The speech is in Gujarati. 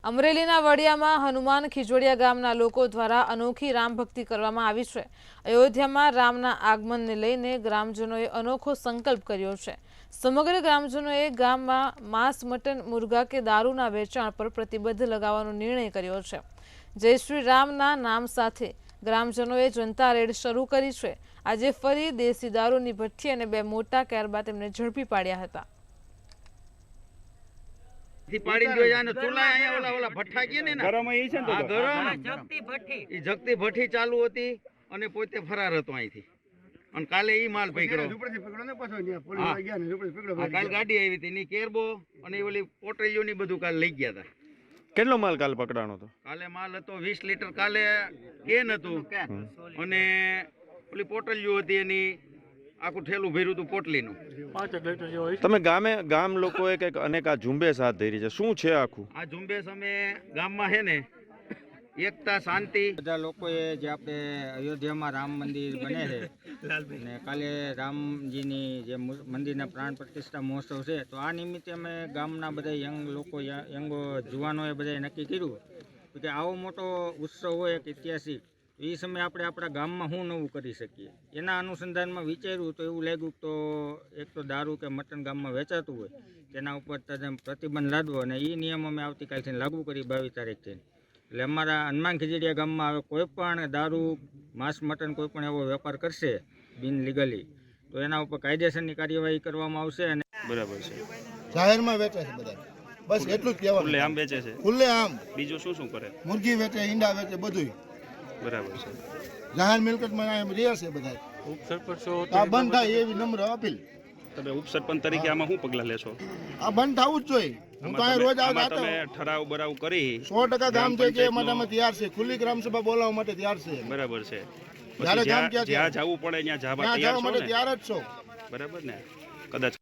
અમરેલીના વડિયામાં હનુમાન ખીજોડિયા ગામના લોકો દ્વારા અનોખી રામ ભક્તિ કરવામાં આવી છે। અયોધ્યામાં રામના આગમનને લઈને ગ્રામજનોએ અનોખો સંકલ્પ કર્યો છે। સમગ્ર ગ્રામજનોએ ગામમાં માંસ, મટન, મુર્ગા કે દારૂના વેચાણ પર પ્રતિબંધ લગાવવાનો નિર્ણય કર્યો છે। જય શ્રી રામના નામ સાથે ગ્રામજનોએ જનતા રેડ શરૂ કરી છે। આજે ફરી દેશી દારૂની ભઠ્ઠી અને 2 મોટા કેરબા તેમને ઝડપી પાડ્યા હતા। જગતી ભઠ્ઠી ચાલુ હતી અને પોતે ફરાર હતો અહીંથી અને કાલે ઈ માલ પકડ્યો। કાલ ગાડી આવી હતી ની કેરબો અને ઓલી પોટલીઓ ની બધું કાલ લઈ ગયા હતા। કેટલો માલ કાલ પકડાણો હતો? કાલે માલ હતો 20 લીટર કાલે કેન હતું અને ઓલી પોટલીઓ હતી એની આખું ઠેલું ભર્યું હતું પોટલીનું। તમે ગામ લોકોએ કંઈક અનેક આ ઝુંબેશ હાથ ધરી છે, શું છે આખું આ ઝુંબેશ? અમે ગામમાં છે ને એકતા, શાંતિ, બધા લોકોએ જે આપણે અયોધ્યામાં રામ મંદિર બને છે અને કાલે રામજીની જે મંદિરના પ્રાણ પ્રતિષ્ઠા મહોત્સવ છે, તો આ નિમિત્તે અમે ગામના બધા યંગ લોકો, યંગો જુવાનોએ બધાએ નક્કી કર્યું કે આવો મોટો ઉત્સવ હોય એક ઐતિહાસિક, એ સમયે આપણે આપણા ગામમાં શું નવું કરી શકીએ। એના અનુસંધાનમાં વિચાર્યું તો એવું લાગ્યું તો એક તો દારૂ કે મટન ગામમાં વેચાતું હોય તેના ઉપર પ્રતિબંધ લાદવો અને એ નિયમ અમે આવતીકાલથી લાગુ કરી 22 તારીખથી। એટલે અમારા હનુમાન ખીજોડિયા ગામમાં હવે કોઈ પણ દારૂ, માંસ, મટન કોઈ પણ એવો વેપાર કરશે બિન લીગલી તો એના ઉપર કાયદેસરની કાર્યવાહી કરવામાં આવશે। અને બરાબર છે, જાહેરમાં વેચે છે બધા, બસ એટલું જ કહેવાનું। ખુલ્લે આમ વેચે છે? ખુલ્લે આમ। બીજું શું શું કરે? મુરગી વેચે, ઈંડા વેચે, બધું બરાબર છે। જાહેર મિલકતમાં એમ રહે છે બધા। આ બંધ થાય એવી નમ્ર અપીલ। તમે ઉપસરપંચ તરીકે આમાં શું પગલાં લેશો? આ બંધ થવું જ જોઈએ। હું તો અહીં રોજ આવતો, તમે ઠરાવ બરાવ કરી 100% ગામ છે કે માટે અમે તૈયાર છે, ખુલ્લી ગ્રામસભા બોલાવવા માટે તૈયાર છે। બરાબર છે, જ્યારે ગામ જ્યાં જવું પડે ત્યાં જવા માટે તૈયાર જ છો, બરાબર ને? કદાચ